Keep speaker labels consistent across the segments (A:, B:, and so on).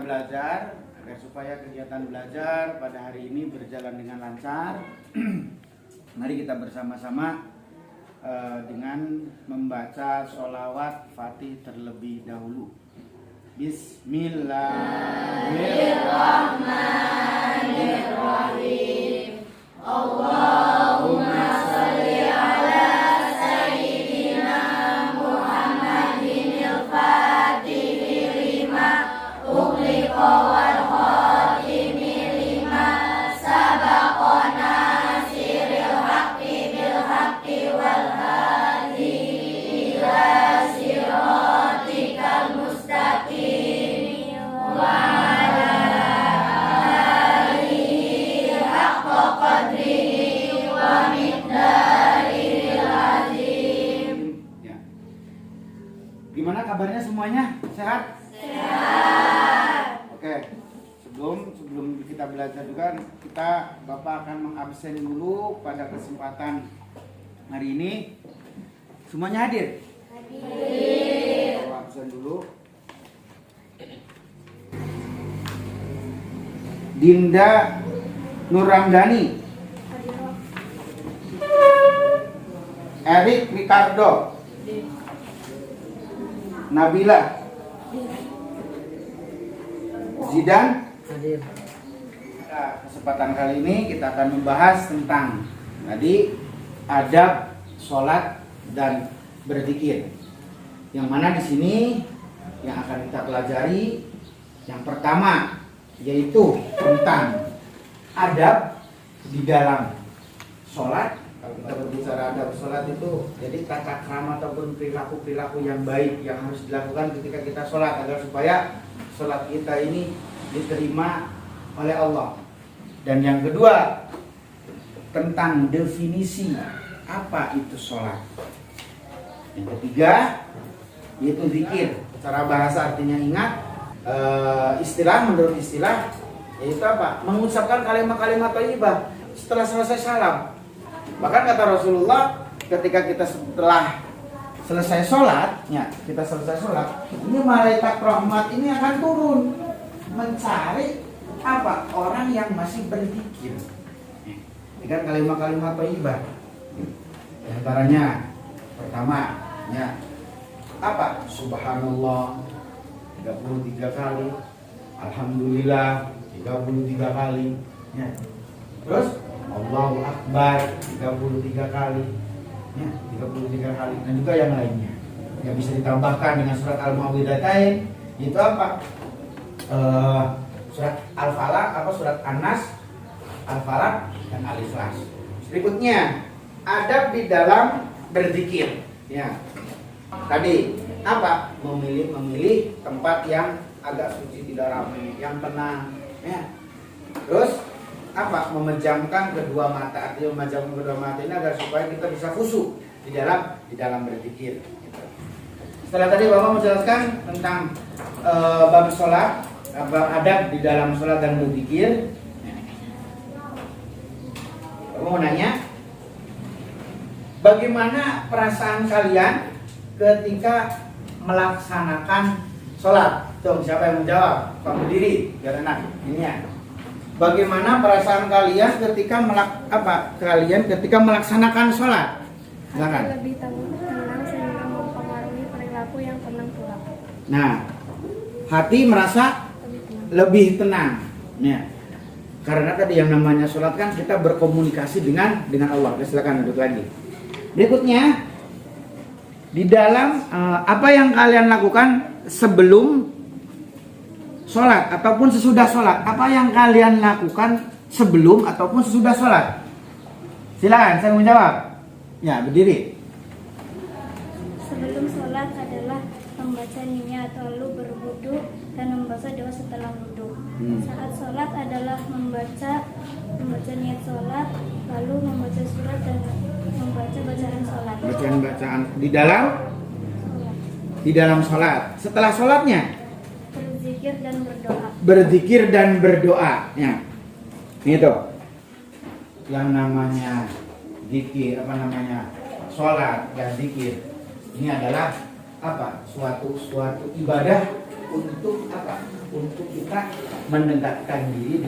A: kita belajar agar supaya kegiatan belajar pada hari ini berjalan dengan lancar. Mari kita bersama-sama dengan membaca sholawat Fatih terlebih dahulu. Bismillahirrahmanirrahim. Allahumma sholli ala sayyidina Muhammadin al-Fatih lima ughliqa wal khatimi lima sabaqa nasiril haqqi bil haqqi wal hadi ila siratikal mustaqim wa ala alihi haqqa qadrihi wa miqdarihil azim. Ya. Gimana kabarnya semuanya? Sehat? Sehat. Oke. Sebelum kita belajar juga, Bapak akan mengabsen dulu pada kesempatan hari ini. Semuanya hadir? Hadir. Bapak absen dulu. Dinda Nurrandani, Erik Ricardo, Nabila, Zidan. Nah, kesempatan kali ini kita akan membahas tentang tadi adab sholat dan berzikir. Yang mana di sini yang akan kita pelajari yang pertama yaitu tentang adab di dalam sholat. Kalau kita berbicara adab sholat itu jadi tata krama ataupun perilaku yang baik yang harus dilakukan ketika kita sholat agar supaya sholat kita ini diterima oleh Allah. Dan yang kedua tentang definisi apa itu sholat. Yang ketiga yaitu zikir. Secara bahasa artinya ingat, menurut istilah yaitu apa? Mengucapkan kalimat-kalimat thayyibah setelah selesai salam. Bahkan kata Rasulullah ketika kita setelah selesai sholat, ini malaikat rahmat ini akan turun mencari apa? Orang yang masih berzikir. Ini kan kalimat-kalimat thayyibah. Di antaranya pertama, ya, apa? Subhanallah 33 kali, Alhamdulillah 33 kali, ya. Terus Allahu Akbar 33 kali, ya, 33 kali, dan juga yang lainnya. Yang bisa ditambahkan dengan surat Al-Mau'idatain, itu apa? Surat Al-Falaq, surat An-Nas, Al-Falaq, dan Al-Ikhlas. Berikutnya, adab di dalam berzikir. Ya. Tadi apa? Memilih tempat yang agak suci, tidak ramai, yang tenang. Ya. Terus apa? Memejamkan kedua mata. Artinya memejamkan kedua mata ini agar supaya kita bisa khusyuk di dalam berzikir. Gitu. Setelah tadi Bapak menjelaskan tentang bab sholat, adab di dalam sholat dan berzikir. Bapak mau nanya, bagaimana perasaan kalian ketika melaksanakan sholat? Tuh, siapa yang menjawab? Pak berdiri, biar enak. Ini ya. Bagaimana perasaan kalian ketika melaksanakan sholat? Silakan.
B: Lebih tenang sehingga mempengaruhi perilaku yang tenang pula.
A: Nah, hati merasa lebih tenang. Ya. Karena tadi yang namanya sholat kan kita berkomunikasi dengan Allah. Silakan duduk lagi. Berikutnya, di dalam apa yang kalian lakukan sebelum sholat ataupun sesudah sholat? Apa yang kalian lakukan sebelum ataupun sesudah sholat? Silakan, saya menjawab. Ya, berdiri.
B: Sebelum sholat adalah membaca niyat, lalu berwudu dan membaca doa setelah wudu. Saat sholat adalah membaca niyat sholat, lalu membaca surat dan membaca bacaan sholat.
A: Bacaan di dalam sholat. Setelah sholatnya berzikir dan berdoa. Ya. Itu yang namanya zikir, sholat dan zikir. Ini adalah apa? Suatu ibadah untuk apa? Untuk kita mendekatkan diri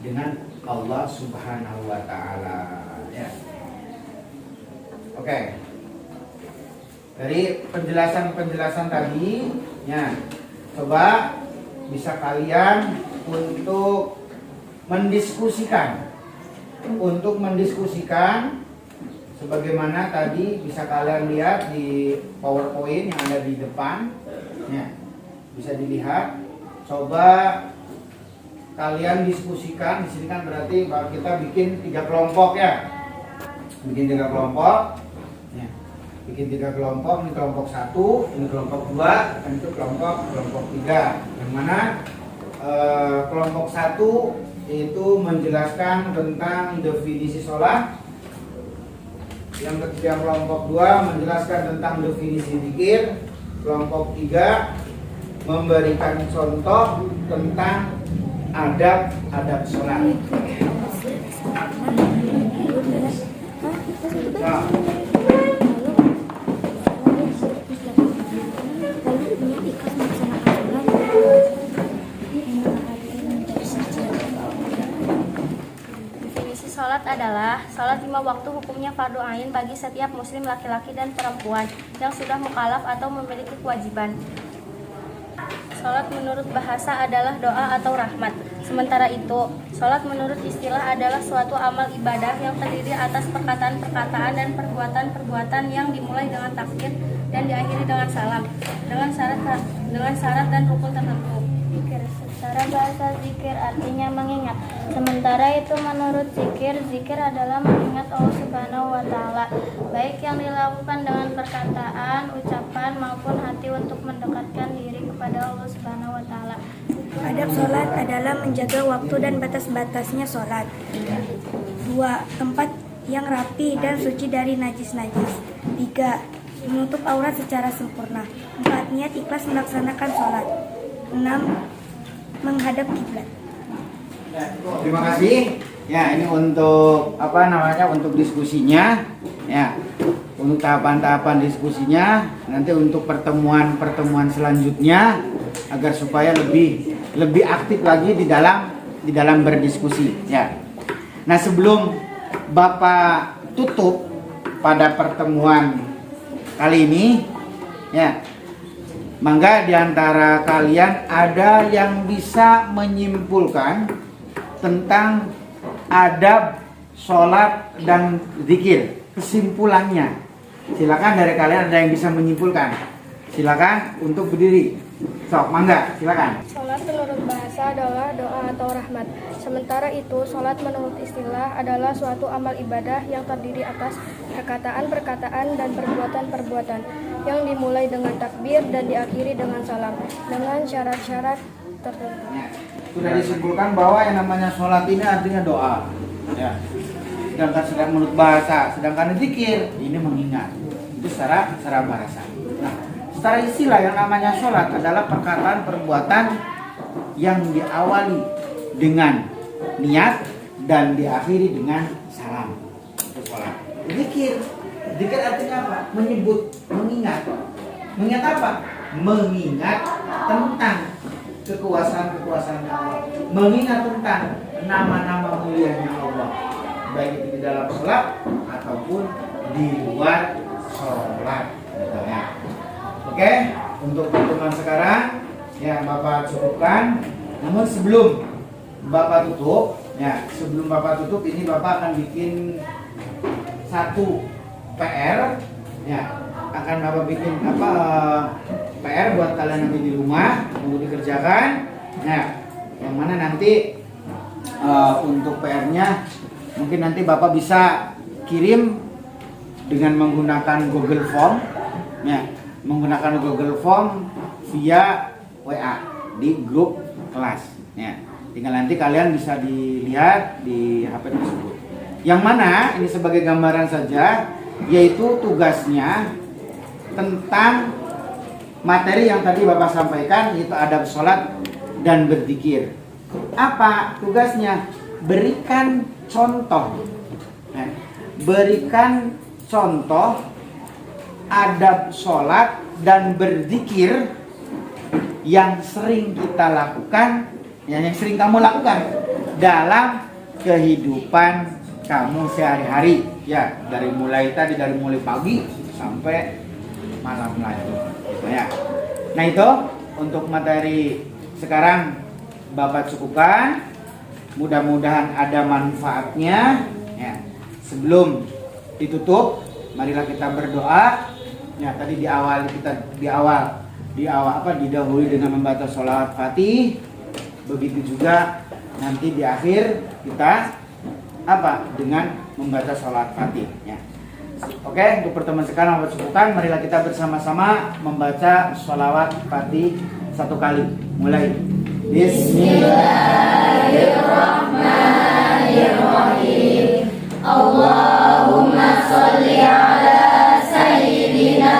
A: dengan Allah Subhanahu wa taala, ya. Oke. Dari penjelasan tadi, ya. Coba bisa kalian untuk mendiskusikan sebagaimana tadi bisa kalian lihat di PowerPoint yang ada di depan, ya. Bisa dilihat. Coba kalian diskusikan. Di sini kan berarti kita bikin 3 kelompok, ya. Bikin 3 kelompok. Ya. Bikin 3 kelompok. Ini kelompok 1, ini kelompok 2, dan itu kelompok 3. Yang mana kelompok 1 itu menjelaskan tentang definisi sholat. Yang ketiga kelompok 2 menjelaskan tentang definisi zikir. Kelompok 3 memberikan contoh tentang adab sholat. Nah,
B: definisi sholat adalah sholat 5 waktu hukumnya fardu ain bagi setiap muslim laki-laki dan perempuan yang sudah mukallaf atau memiliki kewajiban. Sholat menurut bahasa adalah doa atau rahmat. Sementara itu, sholat menurut istilah adalah suatu amal ibadah yang terdiri atas perkataan-perkataan dan perbuatan-perbuatan yang dimulai dengan takbir dan diakhiri dengan salam, dengan syarat dan rukun tertentu. Zikir secara bahasa zikir artinya mengingat. Sementara itu menurut zikir adalah mengingat Allah Subhanahu wa taala, baik yang dilakukan dengan perkataan, ucapan maupun hati untuk mendekatkan diri kepada Allah Subhanahu wa taala.
C: Adab sholat adalah menjaga waktu dan batas-batasnya sholat. 2. Tempat yang rapi dan suci dari najis-najis. 3. Menutup aurat secara sempurna. 4. Niat ikhlas melaksanakan sholat. 6. Menghadap kiblat.
A: Terima kasih. Ya, ini untuk untuk diskusinya, ya. Untuk tahapan-tahapan diskusinya, nanti untuk pertemuan selanjutnya agar supaya lebih aktif lagi di dalam berdiskusi, ya. Nah, sebelum Bapak tutup pada pertemuan kali ini, ya. Mangga di antara kalian ada yang bisa menyimpulkan tentang adab sholat dan zikir, kesimpulannya. Silakan dari kalian ada yang bisa menyimpulkan. Silakan untuk berdiri. Sok, mangga, silakan.
B: Sholat menurut bahasa adalah doa atau rahmat. Sementara itu, sholat menurut istilah adalah suatu amal ibadah yang terdiri atas perkataan-perkataan dan perbuatan-perbuatan yang dimulai dengan takbir dan diakhiri dengan salam, dengan syarat-syarat tertentu.
A: Ya, sudah disimpulkan bahwa yang namanya sholat ini artinya doa. Ya. Sedangkan menurut bahasa, sedangkan zikir ini mengingat. Itu secara bahasa. Nah, secara istilah yang namanya sholat adalah perkataan perbuatan yang diawali dengan niat dan diakhiri dengan salam. Itu sholat. Zikir artinya apa? Menyebut, mengingat. Mengingat apa? Mengingat tentang kekuasaan Allah. Mengingat tentang nama-nama mulianya Allah. Baik itu di dalam sholat ataupun di luar sholat. Oke, untuk pertemuan sekarang ya Bapak cukupkan. Namun sebelum Bapak tutup, ini Bapak akan bikin satu PR, ya akan Bapak bikin PR buat kalian nanti di rumah untuk dikerjakan. Nah, yang mana nanti untuk PR-nya mungkin nanti Bapak bisa kirim dengan menggunakan Google Form, ya, menggunakan Google Form via WA di grup kelas, ya. Tinggal nanti kalian bisa dilihat di HP tersebut. Yang mana ini sebagai gambaran saja, yaitu tugasnya tentang materi yang tadi Bapak sampaikan, yaitu adab sholat dan berzikir. Apa tugasnya? Berikan contoh. Nah, berikan contoh adab sholat dan berzikir yang sering kita lakukan, yang sering kamu lakukan dalam kehidupan kamu sehari-hari, ya, dari mulai pagi sampai malam lagi, gitu ya. Nah itu untuk materi sekarang Bapak cukupkan. Mudah-mudahan ada manfaatnya. Ya. Sebelum ditutup, marilah kita berdoa. Ya, tadi didahului dengan membaca sholawat Fatih. Begitu juga nanti di akhir kita dengan membaca sholawat Fatih. Ya. Oke, untuk pertemuan sekarang Bapak cukupkan. Marilah kita bersama-sama membaca sholawat Fatih 1 kali. Mulai. Bismillahirrahmanirrahim. Allahumma sholli ala sayyidina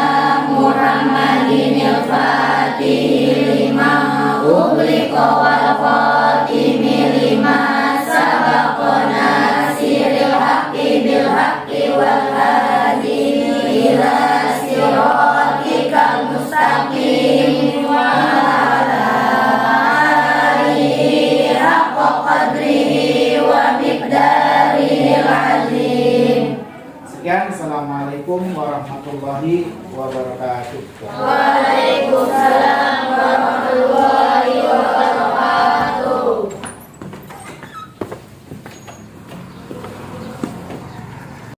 A: Muhammadin al-Fatih lima ughliqa wal khatimi lima sabaqa nasiril haqqi bil haqqi wal hadi ila siratikal mustaqim wa ala alihi haqqa qadrihi wa miqdarihil azim. Sekian, assalamualaikum warahmatullahi wabarakatuh.